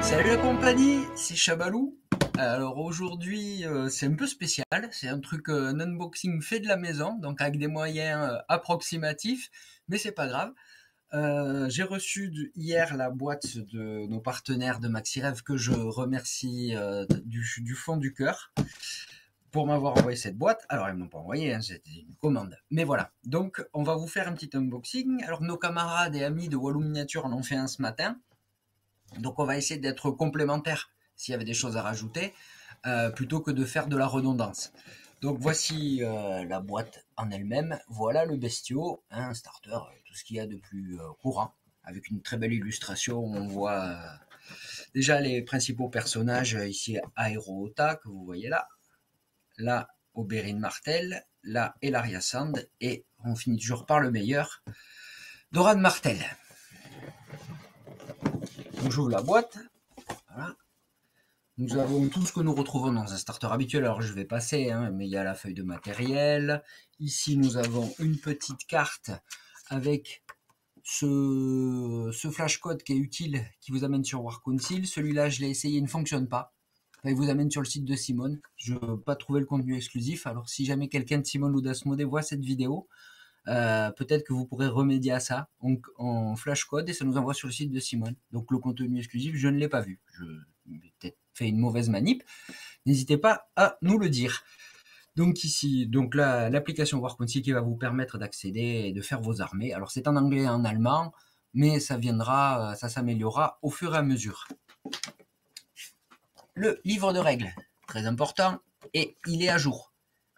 Salut la compagnie, c'est Chabalou. Alors aujourd'hui c'est un peu spécial, c'est un truc un unboxing fait de la maison, donc avec des moyens approximatifs, mais c'est pas grave. J'ai reçu hier la boîte de nos partenaires de MaxiRev que je remercie du fond du cœur pour m'avoir envoyé cette boîte. Alors ils m'ont pas envoyé, hein, c'était une commande. Mais voilà, donc on va vous faire un petit unboxing. Alors nos camarades et amis de Walou Miniature en ont fait un ce matin. Donc on va essayer d'être complémentaires s'il y avait des choses à rajouter, plutôt que de faire de la redondance. Donc voici la boîte en elle-même. Voilà le bestiau, un starter, tout ce qu'il y a de plus courant, avec une très belle illustration. On voit déjà les principaux personnages, ici Aero-Ota, que vous voyez là. Là, Oberyn Martell. Là, Ellaria Sand. Et on finit toujours par le meilleur, Doran Martell. Donc j'ouvre la boîte. Voilà. Nous avons tout ce que nous retrouvons dans un starter habituel. Alors je vais passer, hein, mais il y a la feuille de matériel. Ici nous avons une petite carte avec ce flash code qui est utile, qui vous amène sur War Council. Celui-là je l'ai essayé, il ne fonctionne pas. Enfin, il vous amène sur le site de Simone. Je n'ai pas trouvé le contenu exclusif. Alors si jamais quelqu'un de Simone ou d'Asmodée voit cette vidéo, peut-être que vous pourrez remédier à ça en flash code et ça nous envoie sur le site de Simone. Donc le contenu exclusif, je ne l'ai pas vu. Je vais peut-être fait une mauvaise manip. N'hésitez pas à nous le dire. Donc ici, donc là, l'application War Council qui va vous permettre d'accéder et de faire vos armées. Alors c'est en anglais et en allemand, mais ça viendra, ça s'améliorera au fur et à mesure. Le livre de règles, très important, et il est à jour.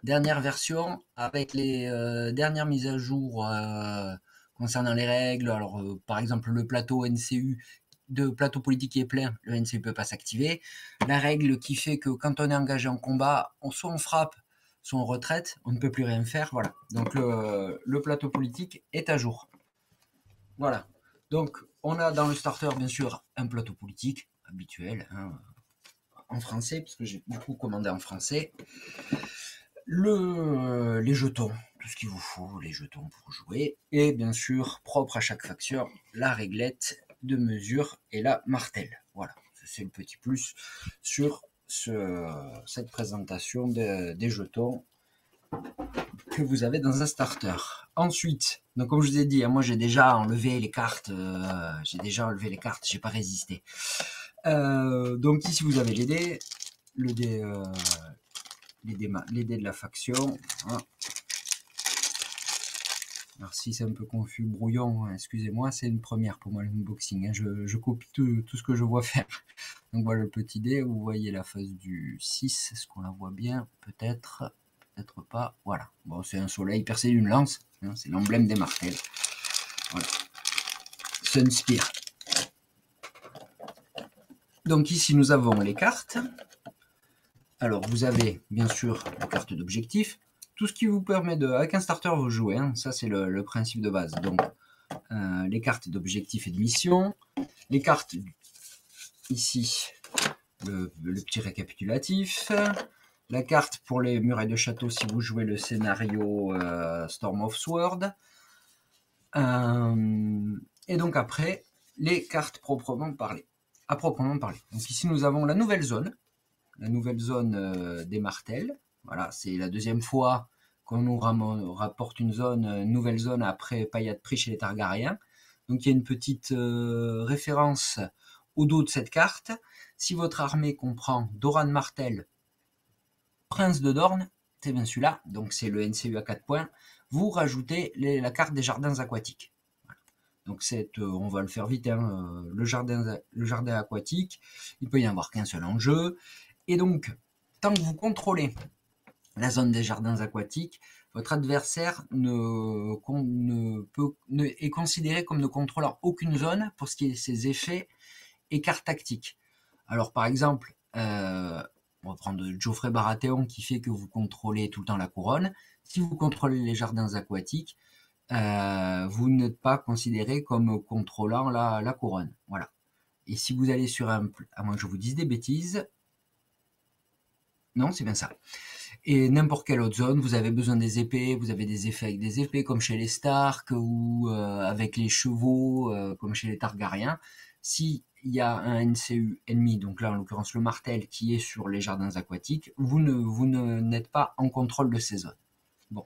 Dernière version avec les dernières mises à jour concernant les règles. Alors par exemple le plateau NCU de plateau politique qui est plein, le NCU ne peut pas s'activer. La règle qui fait que quand on est engagé en combat, soit on frappe, soit on retraite, on ne peut plus rien faire. Voilà. Donc le plateau politique est à jour. Voilà. Donc on a dans le starter bien sûr un plateau politique habituel, hein, en français, puisque j'ai beaucoup commandé en français. Les jetons, tout ce qu'il vous faut, les jetons pour jouer. Et bien sûr, propre à chaque faction, la réglette de mesure et la martelle. Voilà, c'est le petit plus sur cette présentation des jetons que vous avez dans un starter. Ensuite, donc comme je vous ai dit, moi j'ai déjà enlevé les cartes, j'ai pas résisté. Donc ici vous avez les dés, les dés de la faction. Hein. Alors si c'est un peu confus, brouillon, excusez-moi, c'est une première pour moi l'unboxing. Hein. Je copie tout ce que je vois faire. Donc voilà le petit dé, vous voyez la face du 6, est-ce qu'on la voit bien? Peut-être, peut-être pas. Voilà, bon c'est un soleil percé d'une lance, hein, c'est l'emblème des martels. Voilà. Sunspire. Donc ici nous avons les cartes. Alors vous avez bien sûr la carte d'objectif, tout ce qui vous permet de, avec un starter vous jouez, hein, ça c'est le principe de base. Donc les cartes d'objectif et de mission, les cartes ici, le petit récapitulatif, la carte pour les murailles de château si vous jouez le scénario Storm of Sword, et donc après les cartes proprement parlées. À proprement parler. Donc ici nous avons la nouvelle zone des martels. Voilà, c'est la deuxième fois qu'on nous rapporte une nouvelle zone après Payat Pri chez les Targaryens. Donc il y a une petite référence au dos de cette carte. Si votre armée comprend Doran Martell, Prince de Dorne, c'est bien celui-là, donc c'est le NCU à 4 points, vous rajoutez la carte des jardins aquatiques. Donc on va le faire vite, hein, le jardin aquatique, il peut y en avoir qu'un seul en jeu. Et donc, tant que vous contrôlez la zone des jardins aquatiques, votre adversaire est considéré comme ne contrôlant aucune zone pour ce qui est ses effets et cartes tactiques. Alors par exemple, on va prendre Geoffrey Baratheon qui fait que vous contrôlez tout le temps la couronne. Si vous contrôlez les jardins aquatiques, vous n'êtes pas considéré comme contrôlant la couronne. Voilà. Et si vous allez sur à moins que je vous dise des bêtises, non, c'est bien ça. Et n'importe quelle autre zone, vous avez besoin des épées, vous avez des effets avec des épées, comme chez les Stark, ou avec les chevaux, comme chez les Targaryens. Si il y a un NCU ennemi, donc là en l'occurrence le martel, qui est sur les jardins aquatiques, vous n'êtes pas en contrôle de ces zones. Bon.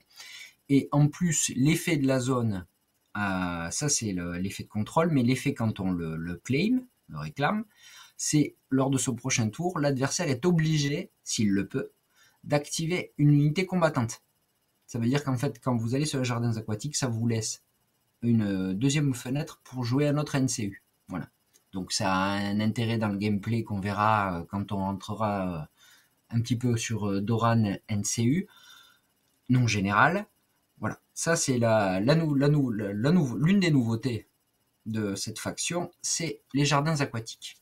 Et en plus, l'effet de la zone, ça c'est l'effet de contrôle, mais l'effet quand on le claim, le réclame, c'est lors de son prochain tour, l'adversaire est obligé, s'il le peut, d'activer une unité combattante. Ça veut dire qu'en fait, quand vous allez sur les jardins aquatiques, ça vous laisse une deuxième fenêtre pour jouer un autre NCU. Voilà. Donc ça a un intérêt dans le gameplay qu'on verra quand on entrera un petit peu sur Doran NCU, non général. Voilà. Ça c'est l'une des nouveautés de cette faction, c'est les jardins aquatiques.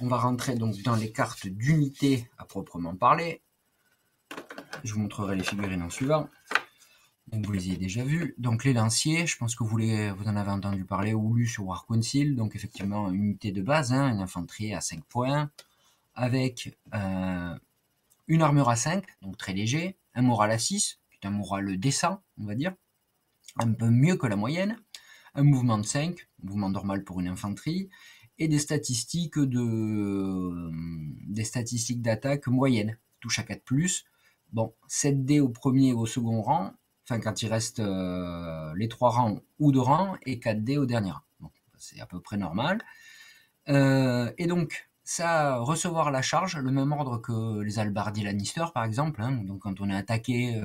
On va rentrer donc dans les cartes d'unité à proprement parler. Je vous montrerai les figurines en suivant. Donc vous les avez déjà vus. Donc les lanciers, je pense que vous en avez entendu parler ou lu sur War Council. Donc effectivement, une unité de base, une infanterie à 5 points, avec une armure à 5, donc très léger, un moral à 6, qui est un moral décent, on va dire, un peu mieux que la moyenne, un mouvement de 5, mouvement normal pour une infanterie, et des statistiques d'attaque moyenne, touche à 4+. Bon, 7D au premier et au second rang, enfin quand il reste les 3 rangs ou 2 rangs, et 4D au dernier rang. Bon, c'est à peu près normal. Et donc, ça recevoir la charge, le même ordre que les halbardiers Lannister par exemple, donc quand on est attaqué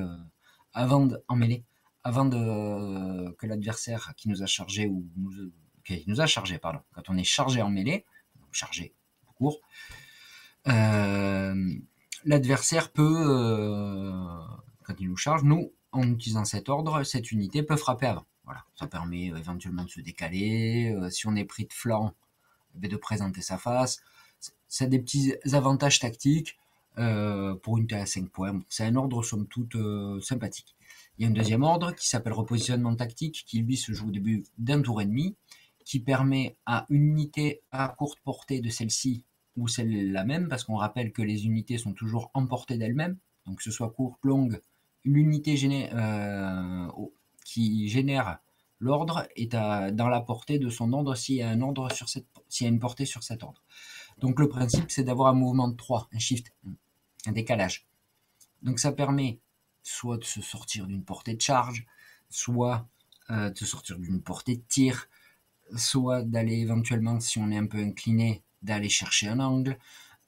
en mêlée, avant que l'adversaire qui nous a chargé quand on est chargé en mêlée, chargé court, l'adversaire peut, quand il nous charge, nous, en utilisant cet ordre, cette unité peut frapper avant. Voilà, ça permet éventuellement de se décaler, si on est pris de flanc, de présenter sa face. Ça a des petits avantages tactiques pour une unité à 5 points. C'est un ordre somme toute sympathique. Il y a un deuxième ordre qui s'appelle repositionnement tactique, qui lui se joue au début d'un tour et demi, qui permet à une unité à courte portée de celle-ci ou celle-là même, parce qu'on rappelle que les unités sont toujours en portée d'elles-mêmes, donc que ce soit courte, longue, une unité qui génère l'ordre est dans la portée de son ordre s'il y a une portée sur cet ordre. Donc le principe, c'est d'avoir un mouvement de 3, un shift, un décalage. Donc ça permet soit de se sortir d'une portée de charge, soit de se sortir d'une portée de tir, soit d'aller éventuellement, si on est un peu incliné, d'aller chercher un angle.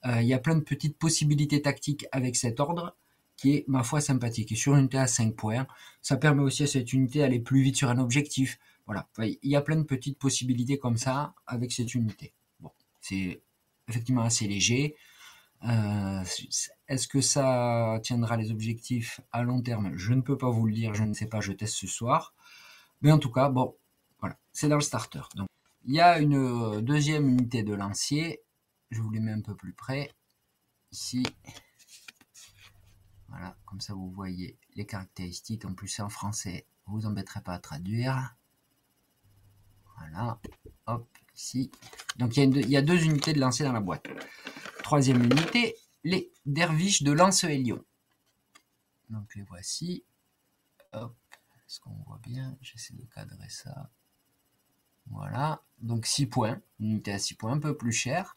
Il y a plein de petites possibilités tactiques avec cet ordre qui est, ma foi, sympathique. Et sur une unité à 5 points, ça permet aussi à cette unité d'aller plus vite sur un objectif. Voilà, il y a plein de petites possibilités comme ça avec cette unité. Bon, c'est effectivement assez léger. Est-ce que ça tiendra les objectifs à long terme? Je ne peux pas vous le dire, je ne sais pas, je teste ce soir. Mais en tout cas, bon, voilà, c'est dans le starter. Donc, il y a une deuxième unité de lancier. Je vous les mets un peu plus près. Ici. Voilà, comme ça vous voyez les caractéristiques. En plus, c'est en français, vous vous embêterez pas à traduire. Voilà, hop, ici. Donc, il y a deux unités de lancier dans la boîte. Troisième unité, les derviches de lance-hélion. Donc, les voici. Hop, est-ce qu'on voit bien? J'essaie de cadrer ça. Voilà, donc 6 points, une unité à 6 points, un peu plus cher,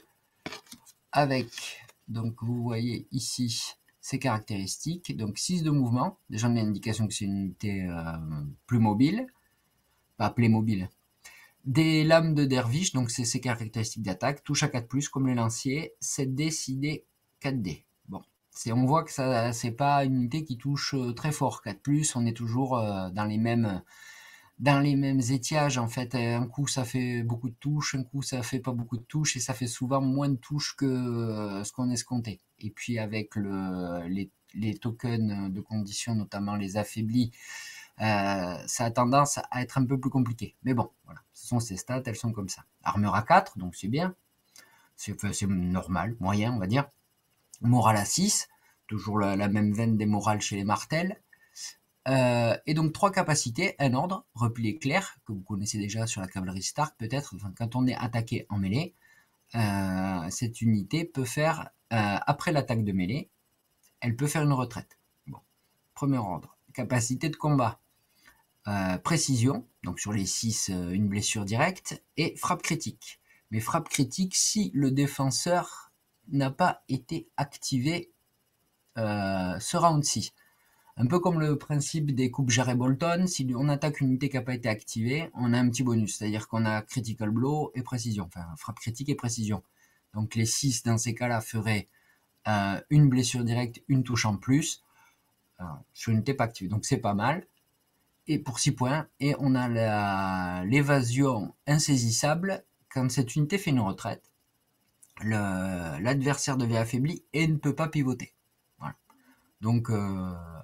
avec, donc vous voyez ici, ces caractéristiques, donc 6 de mouvement, déjà on a une indication que c'est une unité plus mobile, pas Playmobil, des lames de derviche, donc c'est ces caractéristiques d'attaque, touche à 4+, comme les lanciers, 7D, 6D, 4D. Bon, on voit que ça c'est pas une unité qui touche très fort, 4+, on est toujours dans les mêmes étiages en fait. Un coup ça fait beaucoup de touches, un coup ça fait pas beaucoup de touches et ça fait souvent moins de touches que ce qu'on escomptait. Et puis avec les tokens de conditions, notamment les affaiblis, ça a tendance à être un peu plus compliqué. Mais bon, voilà, ce sont ces stats, elles sont comme ça. Armure à 4, donc c'est bien. C'est normal, moyen on va dire. Morale à 6, toujours la même veine des morales chez les martels. Et donc 3 capacités, un ordre, repli éclair, que vous connaissez déjà sur la cavalerie Stark peut-être, enfin, quand on est attaqué en mêlée, cette unité peut faire, après l'attaque de mêlée, elle peut faire une retraite. Bon, premier ordre, capacité de combat, précision, donc sur les 6, une blessure directe, et frappe critique. mais frappe critique si le défenseur n'a pas été activé ce round-ci. Un peu comme le principe des coupes Jarret Bolton, si on attaque une unité qui n'a pas été activée, on a un petit bonus, c'est-à-dire qu'on a critical blow et précision, enfin frappe critique et précision. Donc les 6 dans ces cas-là feraient une blessure directe, une touche en plus sur une unité pas activée. Donc c'est pas mal. Et pour 6 points, et on a l'évasion insaisissable quand cette unité fait une retraite. L'adversaire devient affaibli et ne peut pas pivoter. Voilà. Donc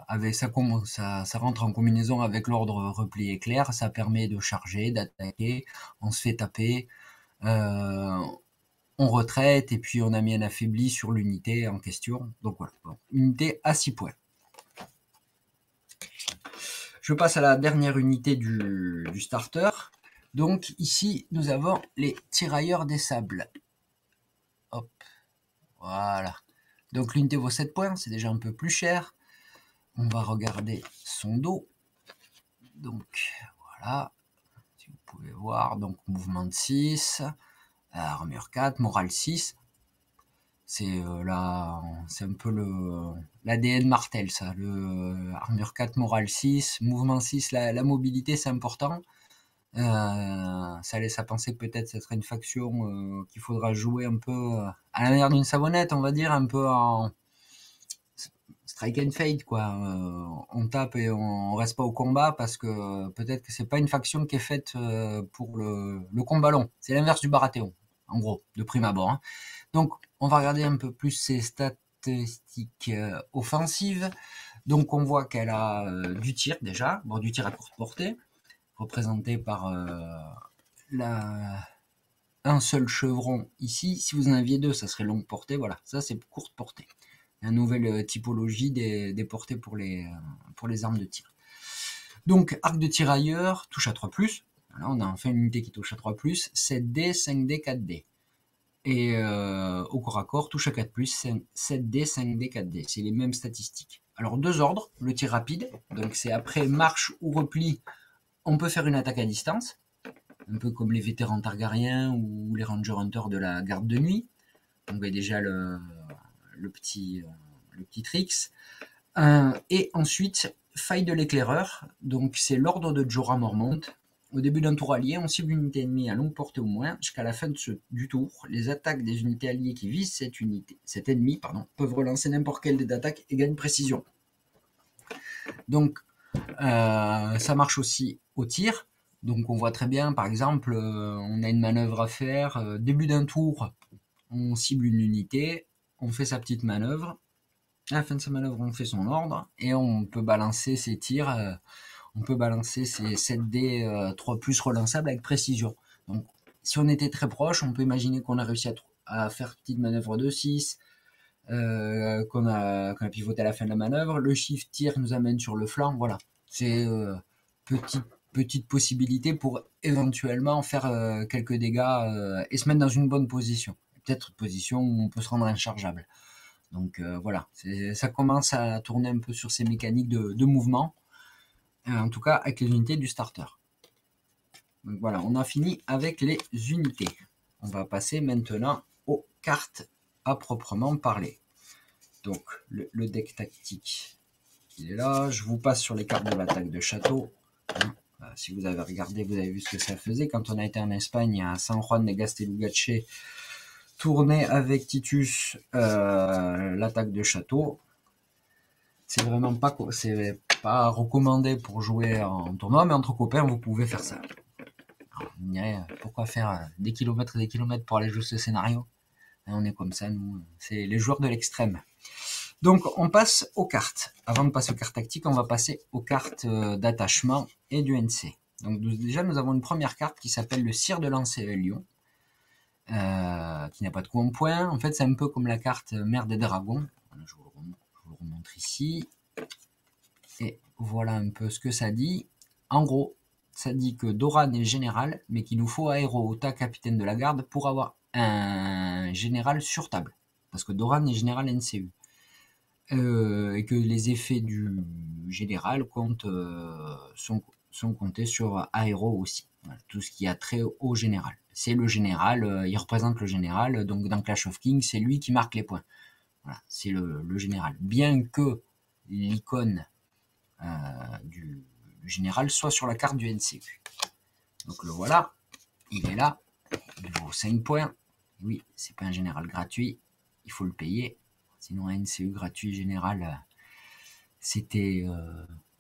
avec ça rentre en combinaison avec l'ordre repli éclair, ça permet de charger, d'attaquer, on se fait taper, on retraite et puis on a mis un affaibli sur l'unité en question. Donc voilà, bon, unité à 6 points. Je passe à la dernière unité du starter. Donc ici, nous avons les tirailleurs des sables. Hop, voilà. Donc l'unité vaut 7 points, c'est déjà un peu plus cher. On va regarder son dos. Donc voilà, si vous pouvez voir, donc mouvement de 6, armure 4, morale 6. C'est c'est un peu l'ADN Martel, ça. Armure 4, morale 6, mouvement 6, la mobilité c'est important. Ça laisse à penser que peut-être ce serait une faction qu'il faudra jouer un peu à la manière d'une savonnette, on va dire, un peu en strike and fade, quoi. On tape et on reste pas au combat parce que peut-être que c'est pas une faction qui est faite pour le combat long. C'est l'inverse du Baratheon, en gros, de prime abord. Hein. Donc, on va regarder un peu plus ses statistiques offensives. Donc, on voit qu'elle a du tir déjà, bon, du tir à courte portée, représenté par un seul chevron ici. Si vous en aviez deux, ça serait longue portée. Voilà, ça c'est courte portée. La nouvelle typologie des portées pour les armes de tir. Donc, arc de tirailleur, touche à 3+. Voilà, on a enfin une unité qui touche à 3+, 7D, 5D, 4D. Et au corps à corps, touche à 4+, 7D, 5D, 4D. C'est les mêmes statistiques. Alors, 2 ordres. Le tir rapide, donc c'est après marche ou repli, on peut faire une attaque à distance, un peu comme les vétérans Targaryens ou les Ranger Hunters de la garde de nuit. Donc, vous voyez déjà le petit tricks. Et ensuite, faille de l'éclaireur. Donc, c'est l'ordre de Jorah Mormont. Au début d'un tour allié, on cible une unité ennemie à longue portée au moins. Jusqu'à la fin du tour, les attaques des unités alliées qui visent cet ennemi peuvent relancer n'importe quelle d'attaque et gagnent précision. Donc, ça marche aussi au tir. Donc, on voit très bien, par exemple, on a une manœuvre à faire. Début d'un tour, on cible une unité, on fait sa petite manœuvre. À la fin de sa manœuvre, on fait son ordre et on peut balancer ses tirs. On peut balancer ses 7D 3+ relançables avec précision. Donc, si on était très proche, on peut imaginer qu'on a réussi à faire petite manœuvre de 6, qu'on a pivoté à la fin de la manœuvre. Le shift tir nous amène sur le flanc. Voilà, c'est petite possibilité pour éventuellement faire quelques dégâts et se mettre dans une bonne position. Peut-être une position où on peut se rendre inchargeable. Donc voilà, ça commence à tourner un peu sur ces mécaniques de mouvement, en tout cas avec les unités du starter. Donc voilà, on a fini avec les unités. On va passer maintenant aux cartes à proprement parler. Donc le deck tactique, il est là. Je vous passe sur les cartes de l'attaque de château. Si vous avez regardé, vous avez vu ce que ça faisait. Quand on a été en Espagne à San Juan de Gastelugache, tourner avec Titus l'attaque de château, c'est vraiment pas recommandé pour jouer en tournoi, mais entre copains vous pouvez faire ça. Alors, vous me direz, pourquoi faire des kilomètres et des kilomètres pour aller jouer ce scénario? On est comme ça, nous, c'est les joueurs de l'extrême. Donc on passe aux cartes. Avant de passer aux cartes tactiques, on va passer aux cartes d'attachement et du NC. Donc déjà nous avons une première carte qui s'appelle le Sire de l'Ancélion. Qui n'a pas de coup en point. En fait, c'est un peu comme la carte Mère des Dragons. Je vous le remontre ici. Et voilà un peu ce que ça dit. En gros, ça dit que Doran est général, mais qu'il nous faut Aéro Ota, capitaine de la garde, pour avoir un général sur table. Parce que Doran est général NCU. Et que les effets du général sont comptés sur Aéro aussi. Voilà, tout ce qui a trait au général. c'est le général, il représente le général, donc dans Clash of Kings, c'est lui qui marque les points. Voilà, c'est le général. Bien que l'icône du général soit sur la carte du NCU. Donc le voilà, il est là, il vaut 5 points. Oui, c'est pas un général gratuit, il faut le payer. Sinon un NCU gratuit général, c'était...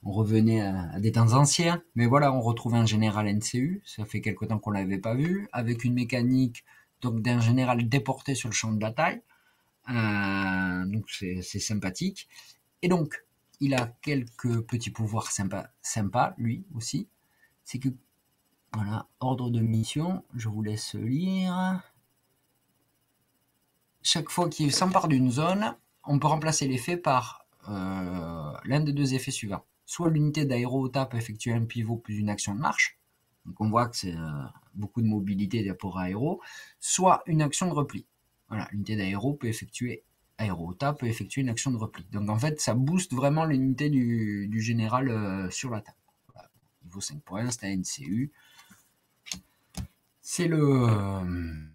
on revenait à des temps anciens, mais voilà, on retrouve un général NCU, ça fait quelque temps qu'on l'avait pas vu, avec une mécanique donc d'un général déporté sur le champ de bataille, donc c'est sympathique. Et donc, il a quelques petits pouvoirs sympas, lui aussi. C'est que, voilà, ordre de mission, je vous laisse lire. Chaque fois qu'il s'empare d'une zone, on peut remplacer l'effet par l'un des deux effets suivants. Soit l'unité d'aéro-OTA peut effectuer un pivot plus une action de marche, donc on voit que c'est beaucoup de mobilité d'apport aéro, soit une action de repli. Voilà, l'unité d'aéro peut effectuer, aéro-OTA peut effectuer une action de repli. Donc en fait, ça booste vraiment l'unité du général sur la table. Voilà. Il vaut 5 points, c'est un NCU. C'est le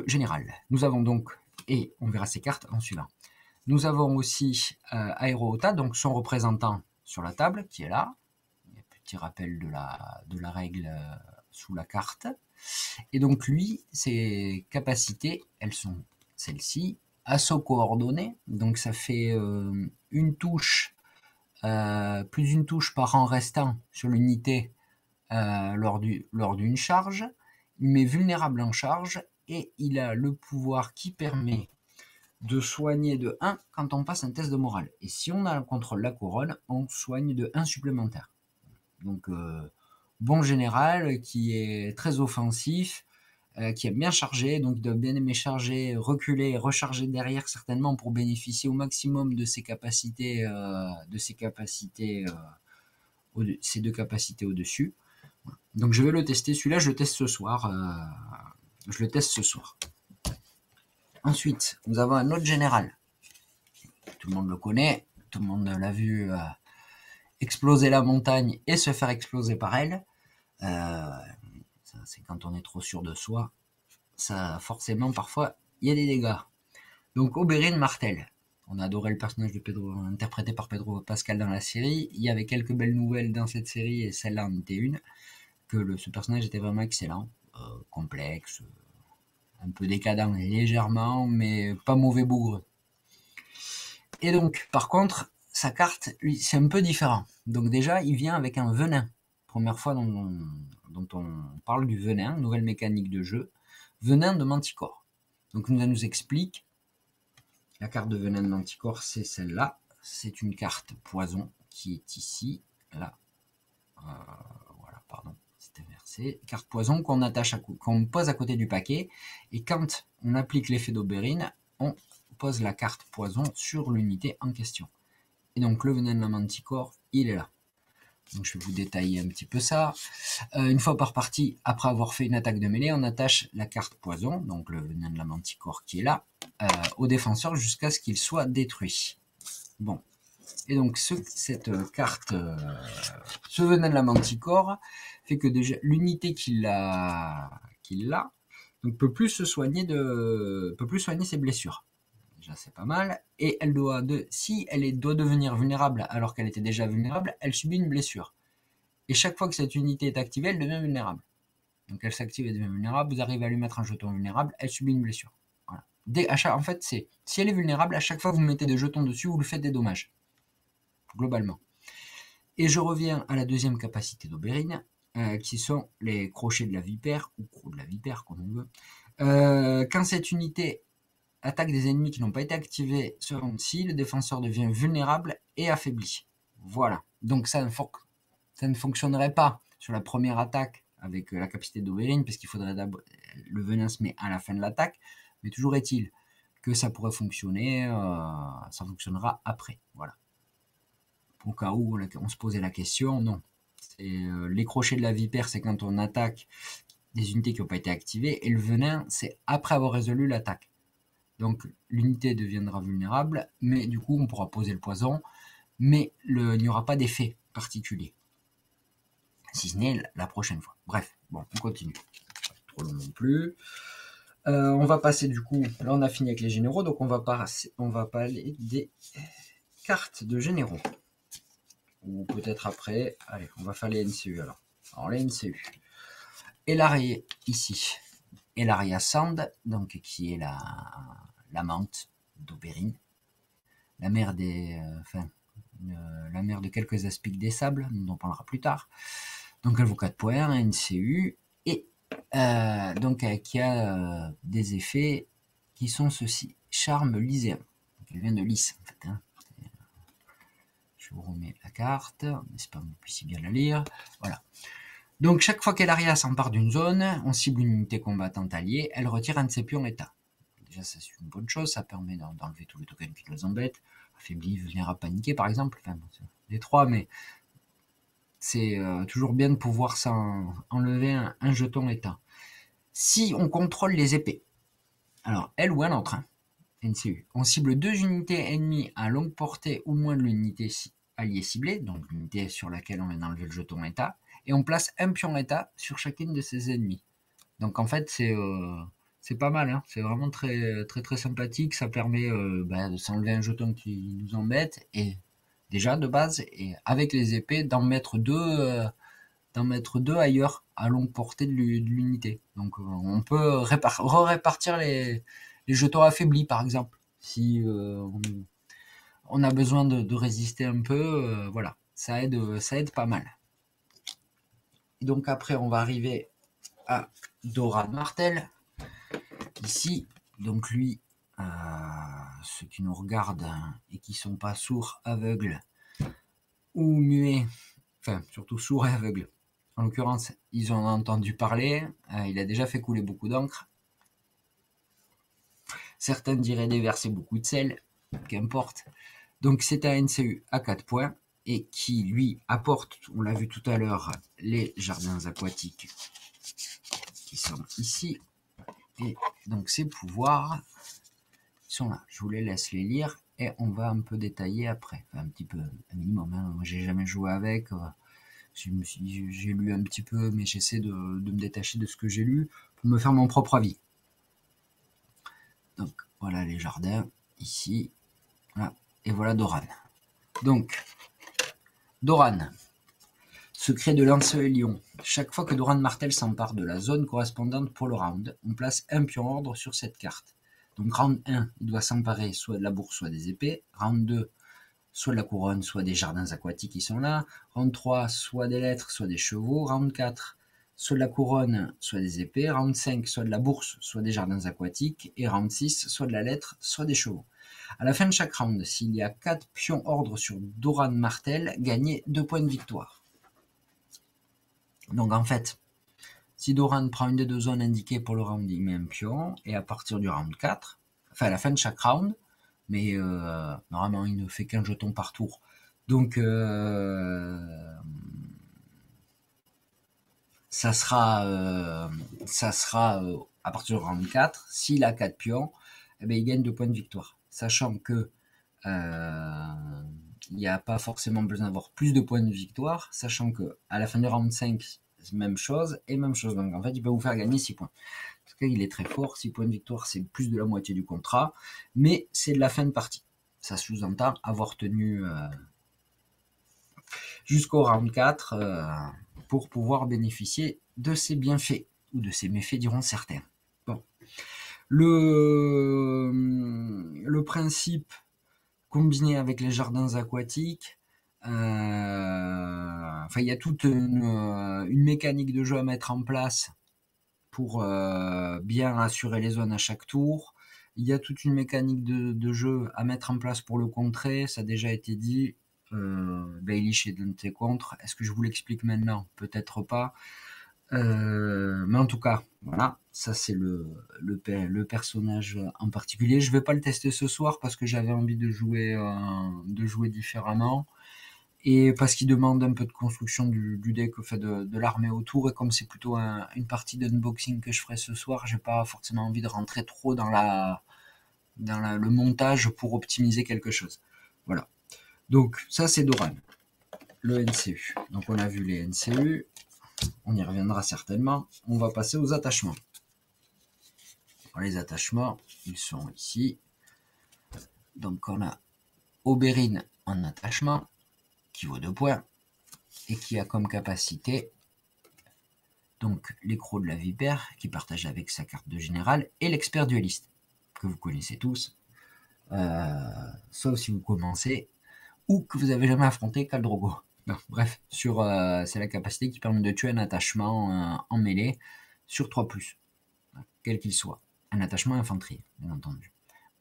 général. Nous avons donc, et on verra ces cartes en suivant, nous avons aussi Aéro-OTA, donc son représentant sur la table, qui est là. Il y a un petit rappel de la règle sous la carte. Et donc lui, ses capacités, elles sont celles-ci. Assaut coordonné, donc ça fait une touche, plus d'une touche par rang restant sur l'unité lors d'une charge. Il met vulnérable en charge et il a le pouvoir qui permet de soigner de 1 quand on passe un test de morale. Et si on a le contrôle la couronne, on soigne de 1 supplémentaire. Donc bon général qui est très offensif, qui aime bien charger, donc il doit bien aimer charger, reculer et recharger derrière certainement pour bénéficier au maximum de ses capacités, ces deux capacités au-dessus. Donc je vais le tester, celui-là je le teste ce soir. Ensuite, nous avons un autre général. Tout le monde le connaît, tout le monde l'a vu exploser la montagne et se faire exploser par elle. Ça, c'est quand on est trop sûr de soi. Ça, forcément, parfois, il y a des dégâts. Donc, Oberyn Martell. On a adoré le personnage de Pedro, interprété par Pedro Pascal dans la série. Il y avait quelques belles nouvelles dans cette série, et celle-là en était une, que ce personnage était vraiment excellent, complexe, un peu décadent légèrement, mais pas mauvais bougre. Et donc, par contre, sa carte, lui, c'est un peu différent. Donc déjà, il vient avec un venin. Première fois dont on parle du venin, nouvelle mécanique de jeu. Venin de Manticore. Donc ça nous explique, la carte de venin de Manticore, c'est celle-là. C'est une carte poison qui est ici, là. Voilà, pardon, c'est inversé. Carte poison qu'on pose à côté du paquet. Et quand on applique l'effet d'Oberyn, on pose la carte poison sur l'unité en question. Et donc le venin de la Manticore, il est là. Donc je vais vous détailler un petit peu ça. Une fois par partie, après avoir fait une attaque de mêlée, on attache la carte poison, donc le venin de la Manticore qui est là, au défenseur jusqu'à ce qu'il soit détruit. Bon. Et donc cette carte, ce venin de la Manticore, fait que déjà l'unité qu'il a, donc peut plus soigner ses blessures. Déjà c'est pas mal. Et elle si elle doit devenir vulnérable alors qu'elle était déjà vulnérable, elle subit une blessure. Et chaque fois que cette unité est activée, elle devient vulnérable. Donc elle s'active et devient vulnérable, vous arrivez à lui mettre un jeton vulnérable, elle subit une blessure. Voilà. En fait, si elle est vulnérable, à chaque fois que vous mettez des jetons dessus, vous lui faites des dommages. Globalement. Et je reviens à la deuxième capacité d'Oberyn, qui sont les crochets de la vipère, ou crocs de la vipère, comme on veut. Quand cette unité attaque des ennemis qui n'ont pas été activés sur round-ci, le défenseur devient vulnérable et affaibli. Voilà. Donc ça ne fonctionnerait pas sur la première attaque avec la capacité d'Oberyn, parce qu'il faudrait d'abord... Le venin se met à la fin de l'attaque, mais toujours est-il que ça pourrait fonctionner, ça fonctionnera après. Voilà. Au cas où on se posait la question, non. Les crochets de la vipère, c'est quand on attaque des unités qui n'ont pas été activées, et le venin, c'est après avoir résolu l'attaque. Donc l'unité deviendra vulnérable, mais du coup on pourra poser le poison, mais il n'y aura pas d'effet particulier. si ce n'est la prochaine fois. Bref, bon, on continue. Pas trop long non plus. On va passer du coup, là on a fini avec les généraux, donc on va parler des cartes de généraux. Ou peut-être après, allez, on va faire les NCU alors. Alors les NCU. Elaria ici. Elaria Sand, donc qui est la menthe d'Oberyn. La mère des... la mère de quelques aspics des sables, dont on parlera plus tard. Donc elle vaut 4 points, un NCU, et donc qui a des effets qui sont ceux-ci. Charme lyséen. Donc elle vient de Lys, en fait. Hein. Je vous remets la carte, en espérant que vous puissiez bien la lire. Voilà. Donc chaque fois qu'Elaria s'empare d'une zone, on cible une unité combattante alliée, elle retire un de ses pions état. Déjà ça c'est une bonne chose, ça permet d'enlever tous les tokens qui nous embêtent. Affaibli, vulnérable, paniqué par exemple, enfin, les trois, mais c'est toujours bien de pouvoir enlever un jeton état. Si on contrôle les épées, alors elle ou un autre, hein, NCU, on cible 2 unités ennemies à longue portée ou moins de l'unité alliée ciblée, donc l'unité sur laquelle on vient d'enlever le jeton état, et on place un pion état sur chacune de ses ennemis. Donc en fait c'est pas mal, hein. C'est vraiment très très très sympathique, ça permet de s'enlever un jeton qui nous embête, et déjà de base, et avec les épées d'en mettre deux ailleurs à longue portée de l'unité. Donc on peut répartir les jetons affaiblis par exemple, si on a besoin de résister un peu, voilà, ça aide pas mal. Et donc après on va arriver à Doran Martell, ici, donc lui, ceux qui nous regardent et qui sont pas sourds, aveugles ou muets, enfin surtout sourds et aveugles, en l'occurrence, ils ont entendu parler, il a déjà fait couler beaucoup d'encre. Certains diraient déverser beaucoup de sel, qu'importe. Donc c'est un NCU à 4 points, et qui lui apporte, on l'a vu tout à l'heure, les jardins aquatiques qui sont ici. Et donc ces pouvoirs sont là. Je vous les laisse les lire et on va un peu détailler après. Enfin, un petit peu, un minimum. Hein. Moi, j'ai jamais joué avec. J'ai lu un petit peu, mais j'essaie de me détacher de ce que j'ai lu pour me faire mon propre avis. Donc voilà les jardins ici. Voilà. Et voilà Doran. Donc Doran. Secret de Lancelot. Chaque fois que Doran Martell s'empare de la zone correspondante pour le round, on place un pion ordre sur cette carte. Donc round 1, il doit s'emparer soit de la bourse, soit des épées. Round 2, soit de la couronne, soit des jardins aquatiques qui sont là. Round 3, soit des lettres, soit des chevaux. Round 4, soit de la couronne, soit des épées. Round 5, soit de la bourse, soit des jardins aquatiques. Et round 6, soit de la lettre, soit des chevaux. À la fin de chaque round, s'il y a 4 pions ordre sur Doran Martell, gagnez 2 points de victoire. Donc en fait, si Doran prend une des deux zones indiquées pour le round, il met un pion, et à partir du round 4, enfin à la fin de chaque round, mais normalement il ne fait qu'un jeton par tour, donc ça sera à partir du round 4, s'il a 4 pions, eh bien, il gagne 2 points de victoire, sachant que il n'y a pas forcément besoin d'avoir plus de points de victoire, sachant que à la fin du round 5, même chose, et même chose. Donc en fait, il peut vous faire gagner 6 points. Parce qu'il est très fort, 6 points de victoire, c'est plus de la moitié du contrat, mais c'est de la fin de partie. Ça sous-entend avoir tenu jusqu'au round 4 pour pouvoir bénéficier de ses bienfaits, ou de ses méfaits diront certains. Bon. Le principe combiné avec les jardins aquatiques, il y a toute une mécanique de jeu à mettre en place pour bien assurer les zones à chaque tour. Il y a toute une mécanique de jeu à mettre en place pour le contrer, ça a déjà été dit. Baelish est d'un de tes contres. Est-ce que je vous l'explique maintenant? Peut-être pas. Mais en tout cas, voilà, ça c'est le personnage en particulier. Je vais pas le tester ce soir parce que j'avais envie de jouer différemment, et parce qu'il demande un peu de construction du deck, fait de l'armée autour, et comme c'est plutôt une partie d'unboxing que je ferai ce soir, j'ai pas forcément envie de rentrer trop dans le montage pour optimiser quelque chose. Voilà. Donc ça c'est Doran. le NCU. Donc on a vu les NCU, on y reviendra certainement. On va passer aux attachements. Alors, les attachements, ils sont ici. Donc on a Oberyn en attachement, qui vaut 2 points, et qui a comme capacité donc l'écrou de la vipère, qui partage avec sa carte de général, et l'expert dueliste, que vous connaissez tous, sauf si vous commencez, ou que vous avez jamais affronté Khal Drogo. Non, bref, c'est la capacité qui permet de tuer un attachement en mêlée sur 3+, quel qu'il soit. Un attachement infanterie, bien entendu.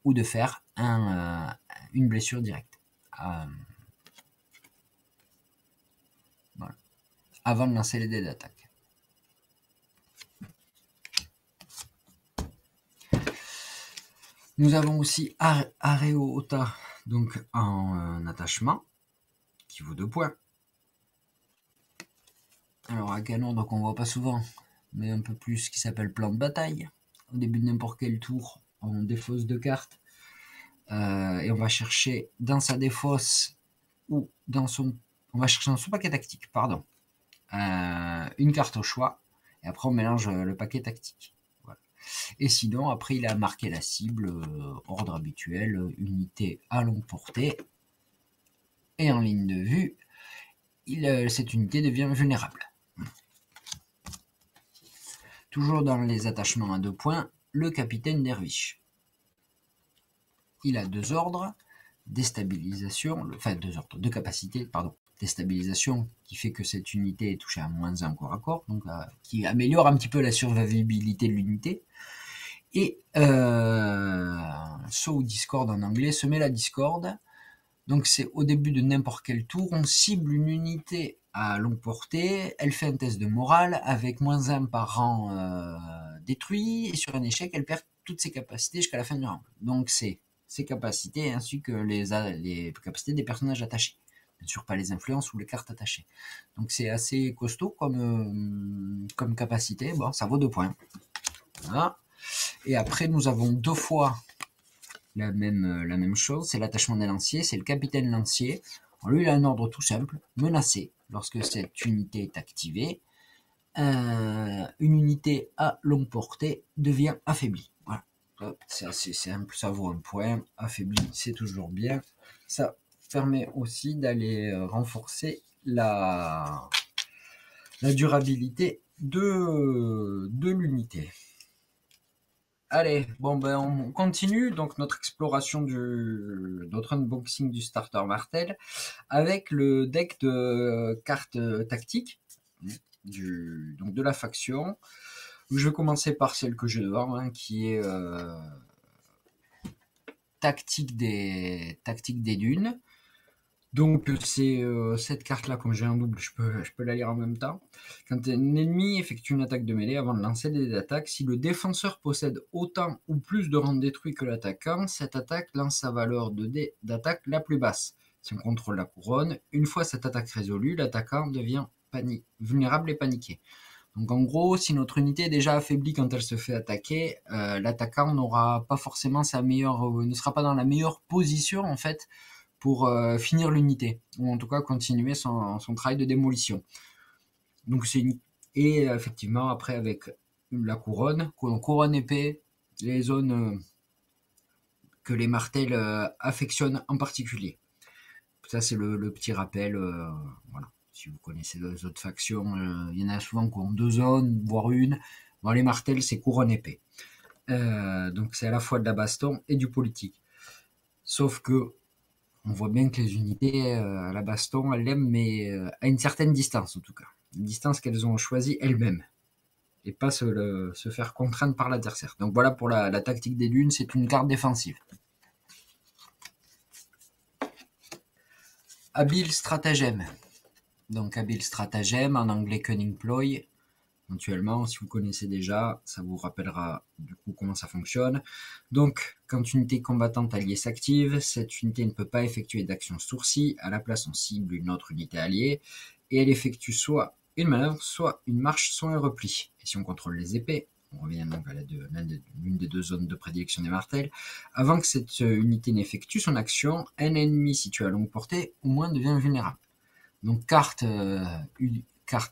Ou de faire une blessure directe. Voilà. Avant de lancer les dés d'attaque. Nous avons aussi Areota, donc en attachement, qui vaut 2 points. Alors à canon, donc on voit pas souvent, mais un peu plus, qui s'appelle plan de bataille. Au début de n'importe quel tour, on défausse 2 cartes. Et on va chercher dans sa défausse ou dans son... On va chercher dans son paquet tactique, pardon. Une carte au choix. Et après on mélange le paquet tactique. Voilà. Et sinon, après il a marqué la cible, ordre habituel, unité à longue portée. Et en ligne de vue, cette unité devient vulnérable. Toujours dans les attachements à 2 points, le capitaine Dervish. Il a 2 ordres, déstabilisation, enfin 2 ordres, 2 capacités, pardon, déstabilisation qui fait que cette unité est touchée à -1 corps à corps, donc qui améliore un petit peu la survivabilité de l'unité. Et saut ou discorde en anglais, semer la discorde. Donc c'est au début de n'importe quel tour, on cible une unité à longue portée, elle fait un test de morale avec -1 par rang détruit, et sur un échec, elle perd toutes ses capacités jusqu'à la fin du round. Donc c'est ses capacités ainsi que les capacités des personnages attachés. Bien sûr pas les influences ou les cartes attachées. Donc c'est assez costaud comme capacité, bon ça vaut 2 points. Voilà. Et après nous avons 2 fois la même chose, c'est l'attachement des lanciers, c'est le capitaine lancier. Alors lui il a un ordre tout simple, menacer. Lorsque cette unité est activée, une unité à longue portée devient affaiblie. Voilà. C'est assez simple, ça vaut 1 point. Affaibli, c'est toujours bien. Ça permet aussi d'aller renforcer la durabilité de l'unité. Allez, bon ben on continue donc notre exploration notre unboxing du starter Martel avec le deck de cartes tactiques donc de la faction. Je vais commencer par celle que j'ai devant, hein, qui est tactique des dunes. Donc c'est cette carte là, comme j'ai un double, je peux la lire en même temps. Quand un ennemi effectue une attaque de mêlée, avant de lancer des dés d'attaque, si le défenseur possède autant ou plus de rangs détruits que l'attaquant, cette attaque lance sa valeur de dés d'attaque la plus basse. Si on contrôle la couronne, une fois cette attaque résolue, l'attaquant devient vulnérable et paniqué. Donc en gros, si notre unité est déjà affaiblie quand elle se fait attaquer, l'attaquant n'aura pas forcément ne sera pas dans la meilleure position en fait pour finir l'unité, ou en tout cas continuer son travail de démolition. Donc et effectivement après avec la couronne épée, les zones que les martels affectionnent en particulier. Ça c'est le petit rappel, voilà. Si vous connaissez les autres factions, il y en a souvent qui ont 2 zones, voire une. Bon, les martels c'est couronne épée. Donc c'est à la fois de la baston et du politique. Sauf que on voit bien que les unités à la baston, elles l'aiment, mais à une certaine distance en tout cas. Une distance qu'elles ont choisie elles-mêmes. Et pas se faire contraindre par l'adversaire. Donc voilà pour la tactique des dunes, c'est une carte défensive. Habile stratagème. Donc habile stratagème, en anglais cunning ploy. Éventuellement, si vous connaissez déjà, ça vous rappellera du coup comment ça fonctionne. Donc, quand une unité combattante alliée s'active, cette unité ne peut pas effectuer d'action sourcil. À la place, on cible une autre unité alliée et elle effectue soit une manœuvre, soit une marche, soit un repli. Et si on contrôle les épées, on revient donc à l'une des 2 zones de prédilection des martels, avant que cette unité n'effectue son action, un ennemi situé à longue portée au moins devient vulnérable. Donc carte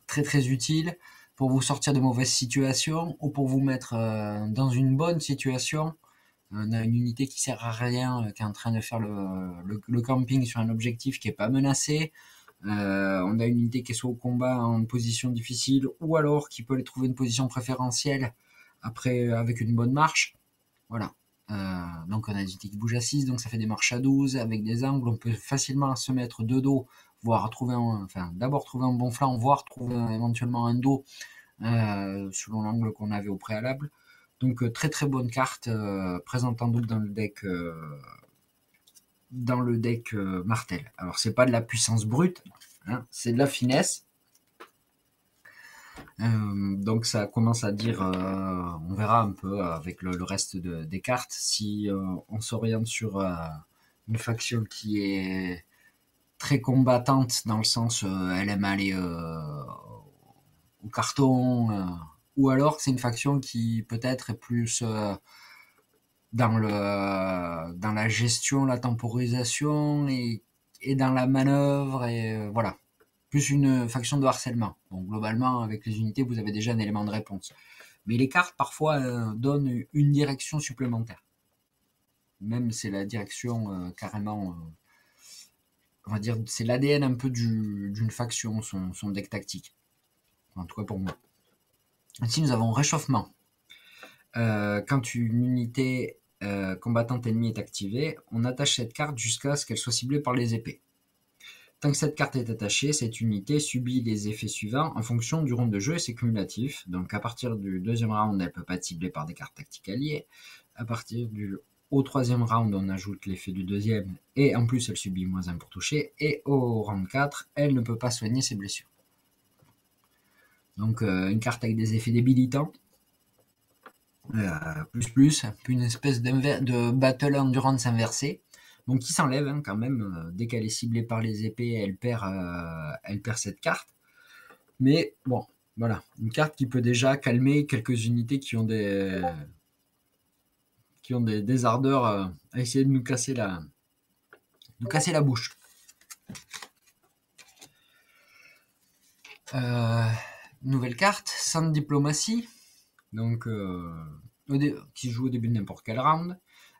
très très utile pour vous sortir de mauvaises situations ou pour vous mettre dans une bonne situation. On a une unité qui sert à rien, qui est en train de faire le camping sur un objectif qui est pas menacé. On a une unité qui est soit au combat en position difficile ou alors qui peut aller trouver une position préférentielle après avec une bonne marche. Voilà. Donc on a des unités qui bougent à 6, donc ça fait des marches à 12 avec des angles. On peut facilement se mettre de dos, voire d'abord trouver un bon flanc, voire trouver éventuellement un dos selon l'angle qu'on avait au préalable. Donc très très bonne carte présente en double dans le deck Martel. Alors c'est pas de la puissance brute, hein, c'est de la finesse. Donc ça commence à dire, on verra un peu avec le reste des cartes si on s'oriente sur une faction qui est très combattante dans le sens elle aime aller au carton, ou alors c'est une faction qui peut-être est plus dans la gestion, la temporisation et dans la manœuvre et voilà. Plus une faction de harcèlement. Donc globalement, avec les unités, vous avez déjà un élément de réponse. Mais les cartes, parfois, donnent une direction supplémentaire. Même c'est la direction carrément, on va dire, c'est l'ADN un peu d'une faction, son deck tactique. En tout cas pour moi. Ici, nous avons réchauffement. Quand une unité combattante ennemie est activée, on attache cette carte jusqu'à ce qu'elle soit ciblée par les épées. Tant que cette carte est attachée, cette unité subit les effets suivants en fonction du round de jeu et c'est cumulatif. Donc à partir du deuxième round, elle ne peut pas être ciblée par des cartes tactiques alliées. À partir au troisième round, on ajoute l'effet du deuxième et en plus elle subit moins 1 pour toucher. Et au round 4, elle ne peut pas soigner ses blessures. Donc une carte avec des effets débilitants. Une espèce de battle endurance inversée. Donc qui s'enlève hein, quand même, dès qu'elle est ciblée par les épées, elle perd cette carte. Mais bon, voilà, une carte qui peut déjà calmer quelques unités qui ont des ardeurs à essayer de nous casser la bouche. Nouvelle carte, sans diplomatie, donc qui joue au début de n'importe quel round.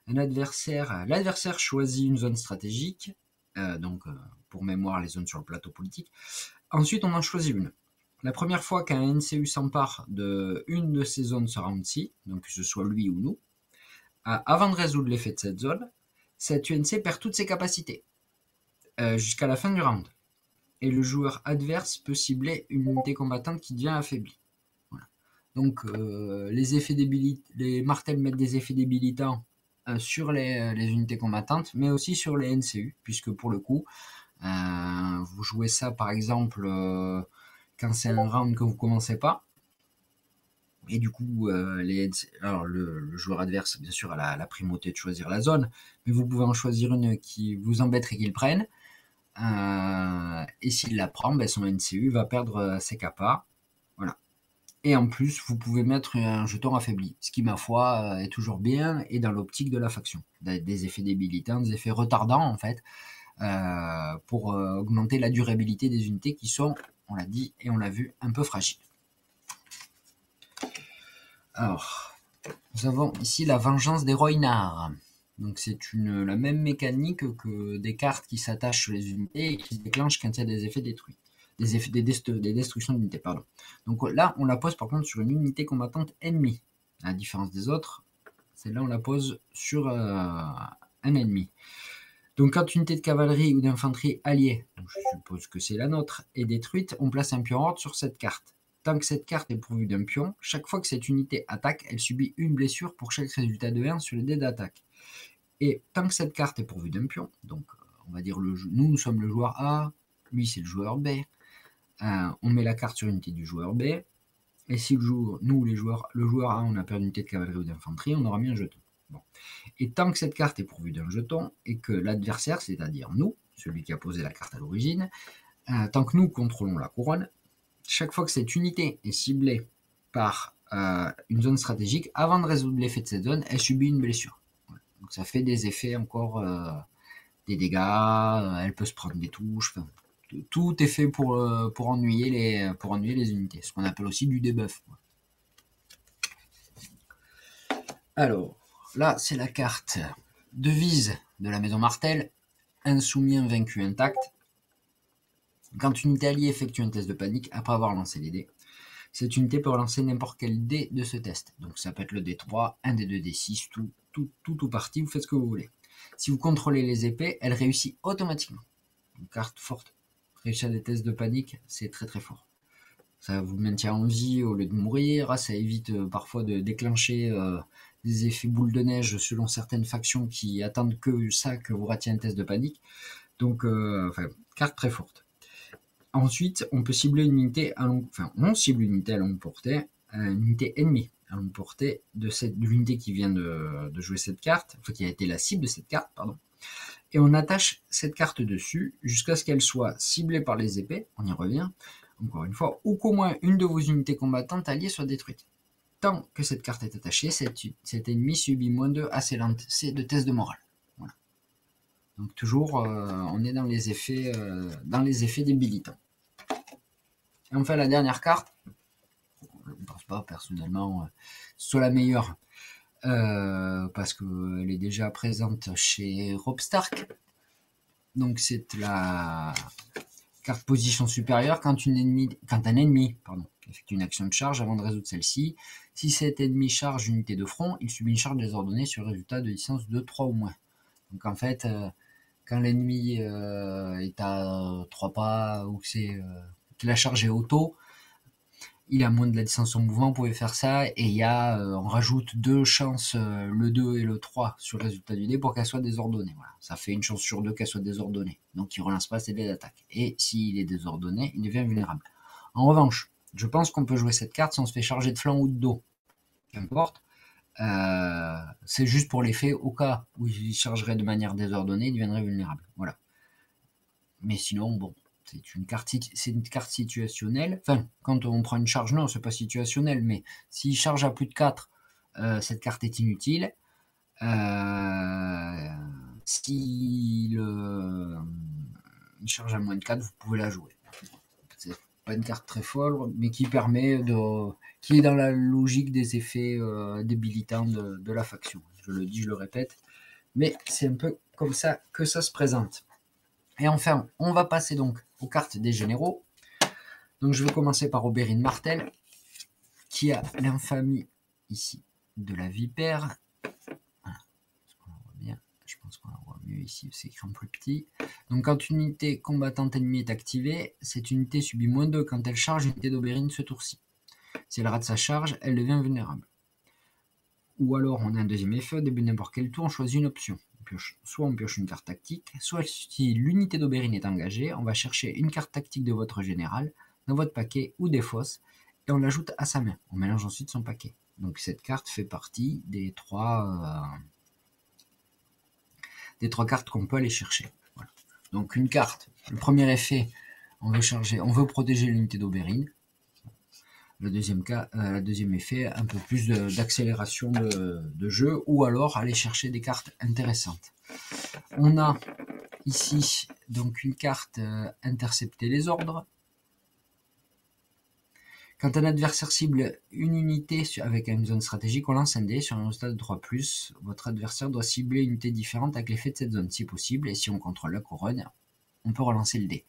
L'adversaire choisit une zone stratégique, pour mémoire les zones sur le plateau politique. Ensuite, on en choisit une. La première fois qu'un NCU s'empare de une de ces zones ce round-ci, donc que ce soit lui ou nous, avant de résoudre l'effet de cette zone, cette UNC perd toutes ses capacités jusqu'à la fin du round. Et le joueur adverse peut cibler une unité combattante qui devient affaiblie. Voilà. Donc les martels mettent des effets débilitants sur les unités combattantes, mais aussi sur les NCU, puisque pour le coup, vous jouez ça par exemple quand c'est un round que vous commencez pas, et du coup le joueur adverse bien sûr a la primauté de choisir la zone, mais vous pouvez en choisir une qui vous embêterait qu'il prenne, et s'il la prend, son NCU va perdre ses capas, voilà. Et en plus, vous pouvez mettre un jeton affaibli, ce qui, ma foi, est toujours bien et dans l'optique de la faction. Des effets débilitants, des effets retardants, en fait, pour augmenter la durabilité des unités qui sont, on l'a dit et on l'a vu, un peu fragiles. Alors, nous avons ici la vengeance des Roinards. Donc c'est la même mécanique que des cartes qui s'attachent sur les unités et qui se déclenchent quand il y a des effets détruits. Des destructions d'unités, pardon. Donc là, on la pose par contre sur une unité combattante ennemie. À la différence des autres, celle-là, on la pose sur un ennemi. Donc quand une unité de cavalerie ou d'infanterie alliée, donc je suppose que c'est la nôtre, est détruite, on place un pion horde sur cette carte. Tant que cette carte est pourvue d'un pion, chaque fois que cette unité attaque, elle subit une blessure pour chaque résultat de 1 sur les dés d'attaque. Et tant que cette carte est pourvue d'un pion, donc on va dire nous sommes le joueur A, lui c'est le joueur B, on met la carte sur l'unité du joueur B, et si le joueur A, on a perdu une unité de cavalerie ou d'infanterie, on aura mis un jeton. Bon. Et tant que cette carte est pourvue d'un jeton, et que l'adversaire, c'est-à-dire nous, celui qui a posé la carte à l'origine, tant que nous contrôlons la couronne, chaque fois que cette unité est ciblée par une zone stratégique, avant de résoudre l'effet de cette zone, elle subit une blessure. Donc ça fait des effets encore, des dégâts, elle peut se prendre des touches, Tout est fait pour ennuyer les unités, ce qu'on appelle aussi du debuff. Alors, là, c'est la carte devise de la maison Martel, insoumis, invaincu, intact. Quand une unité alliée effectue un test de panique après avoir lancé les dés, cette unité peut relancer n'importe quel dé de ce test. Donc ça peut être le D3, un D2, D6, tout parti, vous faites ce que vous voulez. Si vous contrôlez les épées, elle réussit automatiquement. Une carte forte. Réussir des tests de panique, c'est très très fort. Ça vous maintient en vie au lieu de mourir, ça évite parfois de déclencher des effets boule de neige selon certaines factions qui attendent que ça, que vous ratiez un test de panique. Donc, carte très forte. Ensuite, on peut cibler une unité à longue, on cible une unité à longue portée, une unité ennemie à longue portée de l'unité qui vient de jouer cette carte, qui a été la cible de cette carte, pardon. Et on attache cette carte dessus jusqu'à ce qu'elle soit ciblée par les épées, on y revient, encore une fois, ou qu'au moins une de vos unités combattantes alliées soit détruite. Tant que cette carte est attachée, cet ennemi subit -2 à ses lancers de test de morale. Voilà. Donc toujours, on est dans les effets débilitants. Et enfin, la dernière carte, je ne pense pas personnellement ce soit la meilleure, parce qu'elle est déjà présente chez Robb Stark. Donc c'est la carte position supérieure quand un ennemi effectue une action de charge avant de résoudre celle-ci. Si cet ennemi charge une unité de front, il subit une charge désordonnée sur le résultat de distance de 3 ou moins. Donc en fait, quand l'ennemi est à 3 pas ou que la charge est auto, il a moins de la distance en mouvement, vous pouvez faire ça, et on rajoute 2 chances, le 2 et le 3 sur le résultat du dé pour qu'elle soit désordonnée. Voilà. Ça fait une chance sur 2 qu'elle soit désordonnée. Donc il ne relance pas ses dés d'attaque. Et s'il est désordonné, il devient vulnérable. En revanche, je pense qu'on peut jouer cette carte si on se fait charger de flanc ou de dos. Qu'importe. C'est juste pour l'effet, au cas où il chargerait de manière désordonnée, il deviendrait vulnérable. Voilà. Mais sinon, bon. C'est une carte situationnelle. Enfin, quand on prend une charge, non, c'est pas situationnel, mais s'il charge à plus de 4, cette carte est inutile. S'il charge à moins de 4, vous pouvez la jouer. C'est pas une carte très folle, mais qui est dans la logique des effets débilitants de la faction. Je le dis, je le répète, mais c'est un peu comme ça que ça se présente. Et enfin, on va passer donc aux cartes des généraux. Donc je vais commencer par Oberyn Martell, qui a l'infamie ici de la vipère. Voilà. On la voit bien. Je pense qu'on la voit mieux ici, c'est écrit en plus petit. Donc quand une unité combattante ennemie est activée, cette unité subit -2 quand elle charge une unité d'Oberyn ce tour-ci. Si elle rate sa charge, elle devient vulnérable. Ou alors on a un deuxième effet, au début de n'importe quel tour, on choisit une option. Soit on pioche une carte tactique, soit si l'unité d'Oberyn est engagée, on va chercher une carte tactique de votre général dans votre paquet ou des fosses et on l'ajoute à sa main. On mélange ensuite son paquet. Donc cette carte fait partie des 3 cartes qu'on peut aller chercher. Voilà. Donc une carte, le premier effet, on veut protéger l'unité d'Oberyn. Le deuxième effet, un peu plus d'accélération de jeu, ou alors aller chercher des cartes intéressantes. On a ici donc une carte intercepter les ordres. Quand un adversaire cible une unité avec une zone stratégique, on lance un dé sur un résultat de 3+. Votre adversaire doit cibler une unité différente avec l'effet de cette zone si possible, et si on contrôle la couronne, on peut relancer le dé.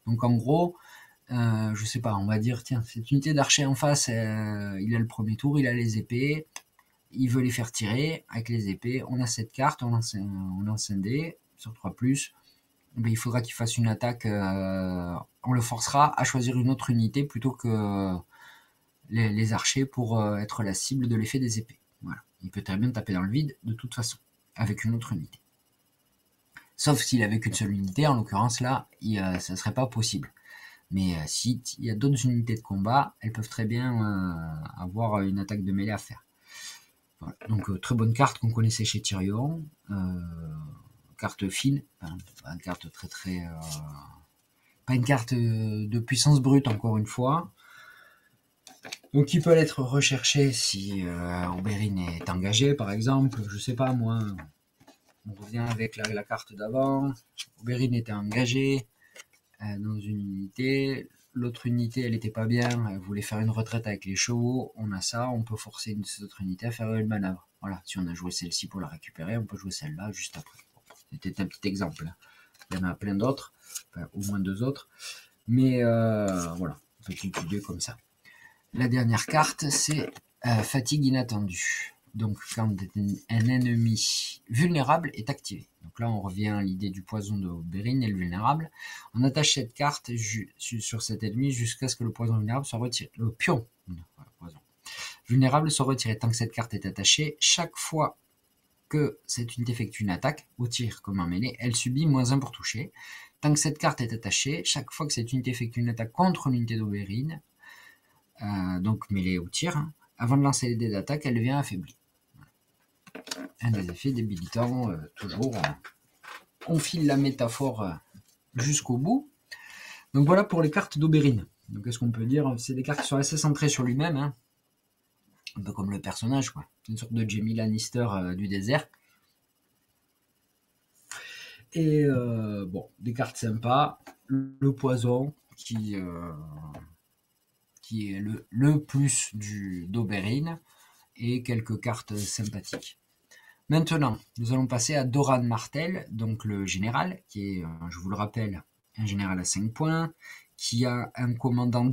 Donc en gros, je sais pas, on va dire, tiens, cette unité d'archer en face, il a le premier tour, il a les épées, il veut les faire tirer avec les épées, on a cette carte, on lance un dé sur 3+, ben, il faudra qu'il fasse une attaque, on le forcera à choisir une autre unité plutôt que les archers pour être la cible de l'effet des épées. Voilà. Il peut très bien taper dans le vide de toute façon, avec une autre unité. Sauf s'il avait qu'une seule unité, en l'occurrence là, ça serait pas possible. Mais s'il y a d'autres unités de combat, elles peuvent très bien avoir une attaque de mêlée à faire. Voilà. Donc très bonne carte qu'on connaissait chez Tyrion. Carte fine, une carte très pas une carte de puissance brute encore une fois. Donc il peut être recherché si Oberyn est engagé par exemple. Je sais pas moi. On revient avec la carte d'avant. Oberyn était engagé. dans une unité. L'autre unité, elle était pas bien, elle voulait faire une retraite avec les chevaux. On a ça, on peut forcer cette autre unité à faire une manœuvre. Voilà, si on a joué celle-ci pour la récupérer, on peut jouer celle-là juste après. C'était un petit exemple. Il y en a plein d'autres, enfin, au moins 2 autres. Mais voilà, on peut étudier comme ça. La dernière carte, c'est fatigue inattendue. Donc quand un ennemi vulnérable est activé. Donc là, on revient à l'idée du poison de Oberyn et le vulnérable. On attache cette carte sur cet ennemi jusqu'à ce que le poison vulnérable soit retiré. Le pion vulnérable soit retiré. Tant que cette carte est attachée, chaque fois que cette unité effectue une attaque, au tir comme en mêlée, elle subit -1 pour toucher. Tant que cette carte est attachée, chaque fois que cette unité effectue une attaque contre l'unité d'Oberyn, donc mêlée au tir, avant de lancer les dés d'attaque, elle devient affaiblie. Un des effets débilitants, toujours. On file la métaphore jusqu'au bout. Donc voilà pour les cartes d'Oberyn. Donc qu'est-ce qu'on peut dire? C'est des cartes qui sont assez centrées sur lui-même, hein. Un peu comme le personnage, quoi. Une sorte de Jaime Lannister du désert. Et bon, des cartes sympas. Le poison qui est le plus d'Oberyn et quelques cartes sympathiques. Maintenant, nous allons passer à Doran Martell, donc le général, qui est, je vous le rappelle, un général à 5 points, qui a un commandant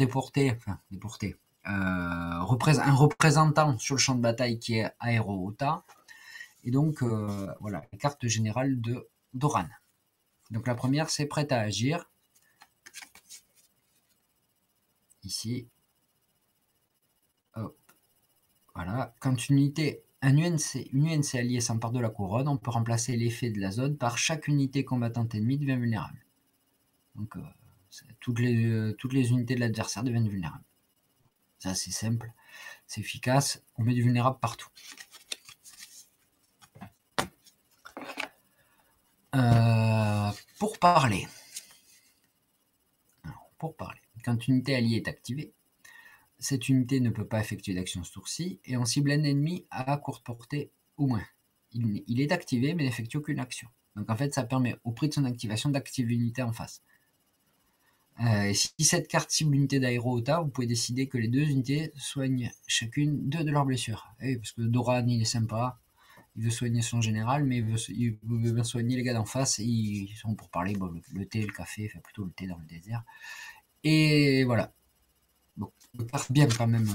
un représentant sur le champ de bataille qui est Aero-Ota, et donc voilà, la carte générale de Doran. Donc la première, c'est prête à agir, ici, hop, voilà, quand une UNC alliée s'empare de la couronne, on peut remplacer l'effet de la zone par chaque unité combattante ennemie devient vulnérable. Donc toutes les unités de l'adversaire deviennent vulnérables. Ça c'est simple, c'est efficace, on met du vulnérable partout. Pour parler, quand une unité alliée est activée, cette unité ne peut pas effectuer d'action ce tour-ci, et on cible un ennemi à courte portée au moins. Il est activé, mais n'effectue aucune action. Donc en fait, ça permet, au prix de son activation, d'activer l'unité en face. Et si cette carte cible l'unité d'Aero-Ota, vous pouvez décider que les 2 unités soignent chacune 2 de leurs blessures. Et parce que Doran, il est sympa, il veut soigner son général, mais il veut soigner les gars d'en face, et ils sont pour parler, bon, le thé, le café, enfin plutôt le thé dans le désert. Et voilà. Bon, une carte bien quand même,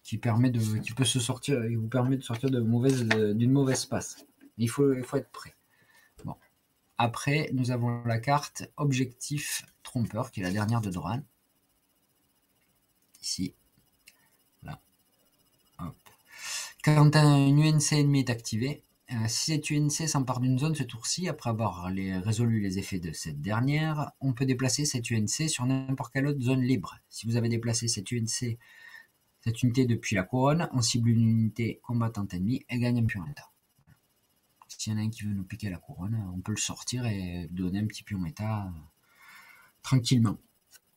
qui peut se sortir, il vous permet de sortir d'une mauvaise passe. Il faut être prêt. Bon. Après, nous avons la carte Objectif Trompeur, qui est la dernière de Doran. Ici. Là. Hop. Quand une UNC ennemie est activée, si cette UNC s'empare d'une zone ce tour-ci, après avoir résolu les effets de cette dernière, on peut déplacer cette UNC sur n'importe quelle autre zone libre. Si vous avez déplacé cette unité depuis la couronne, on cible une unité combattante ennemie et gagne un pion méta. S'il y en a un qui veut nous piquer la couronne, on peut le sortir et donner un petit pion méta tranquillement.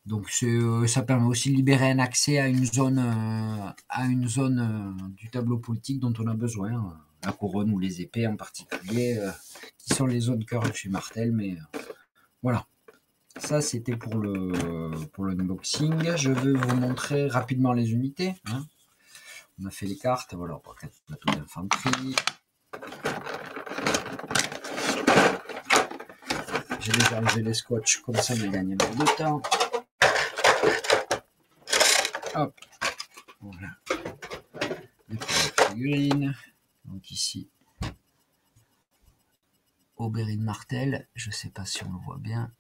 Donc ça permet aussi de libérer un accès à une zone du tableau politique dont on a besoin, la couronne ou les épées en particulier, qui sont les zones cœur chez Martell, mais voilà. Ça c'était pour l'unboxing. Je vais vous montrer rapidement les unités. Hein. On a fait les cartes, voilà, pour 4 plateaux d'infanterie. J'ai déjà enlevé les scotch, comme ça on gagne un peu de temps. Hop, voilà. Les figurines. Donc ici, Oberyn Martell. Je ne sais pas si on le voit bien.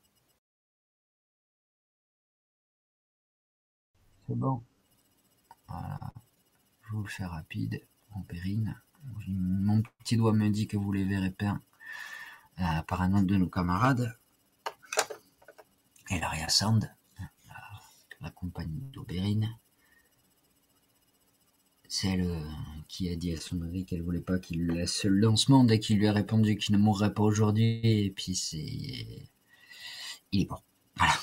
C'est bon. Voilà. Je vous le fais rapide. Oberyn. Mon petit doigt me dit que vous les verrez pas par un autre de nos camarades. Et l'Aria Sand, la compagnie d'Oberyn. Celle qui a dit à son mari qu'elle voulait pas qu'il laisse le lancement dès qu'il lui a répondu qu'il ne mourrait pas aujourd'hui, et puis il est mort. Voilà.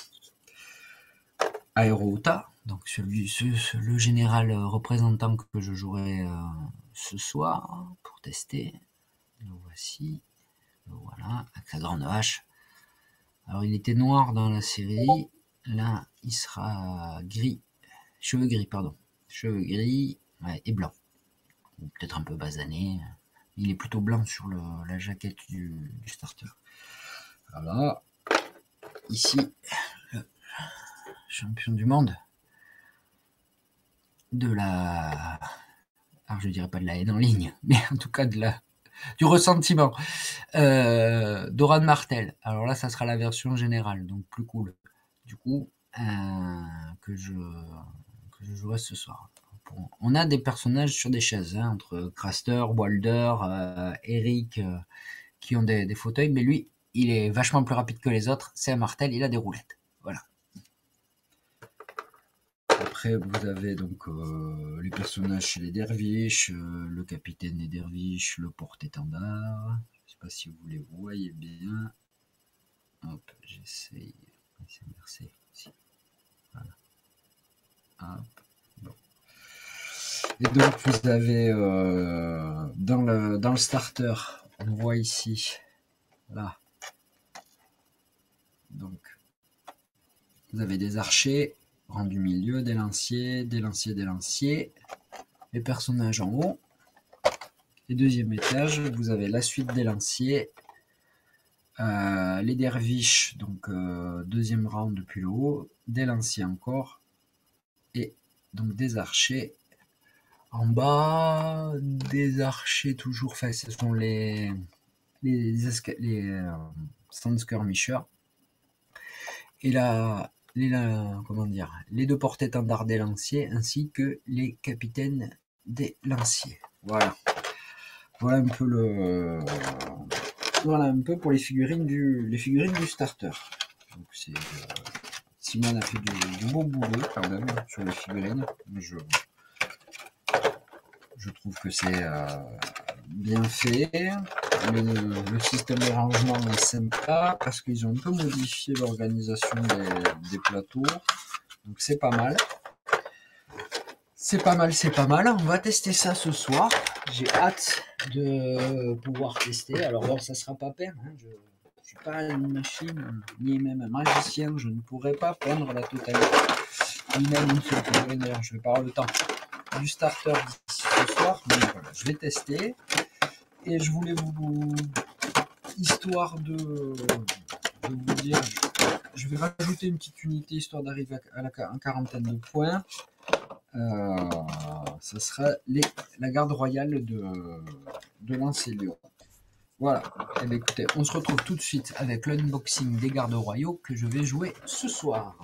Aero-Ota, donc le général représentant que je jouerai ce soir pour tester. Le voici. Le voilà, avec sa grande hache. Alors il était noir dans la série, là il sera gris, cheveux gris pardon, cheveux gris ouais, et blanc, peut-être un peu basané. Il est plutôt blanc sur la jaquette du starter. Voilà, ici le champion du monde de la, alors je dirais pas de la haine en ligne, mais en tout cas du ressentiment. Doran Martel. Alors là, ça sera la version générale, donc plus cool. Du coup, que je jouerai ce soir. On a des personnages sur des chaises, hein, entre Craster, Walder, Eric, qui ont des fauteuils, mais lui, il est vachement plus rapide que les autres. C'est un Martel, il a des roulettes. Voilà. Après, vous avez donc les personnages chez les derviches, le capitaine des derviches, le porte-étendard. Je sais pas si vous les voyez bien. Hop, j'essaye. Merci. Voilà. Hop. Bon. Et donc vous avez dans le starter, on voit ici, là. Donc vous avez des archers, rang du milieu, des lanciers, les personnages en haut. Et deuxième étage, vous avez la suite des lanciers, les derviches, donc deuxième rang depuis le haut, des lanciers encore, et donc des archers en bas, des archers toujours, enfin ce sont les Skirmishers, et les deux porte-étendards des lanciers, ainsi que les capitaines des lanciers. Voilà un peu pour les figurines du starter. Donc Simone a fait du beau boulot quand même sur les figurines. Je trouve que c'est bien fait. Le système de rangement est sympa parce qu'ils ont un peu modifié l'organisation des plateaux. Donc c'est pas mal. C'est pas mal. On va tester ça ce soir. J'ai hâte de pouvoir tester. Alors bon, ça sera pas pire. Hein. Je ne suis pas une machine, ni même un magicien. Je ne pourrais pas prendre la totalité. Ni même une seule figurine. D'ailleurs, je vais pas avoir le temps du starter d'ici ce soir. Mais voilà, je vais tester. Et je voulais histoire de vous dire, je vais rajouter une petite unité histoire d'arriver à la quarantaine de points. Ça sera la garde royale de Lancélion. Voilà. Et bien écoutez, on se retrouve tout de suite avec l'unboxing des gardes royaux que je vais jouer ce soir.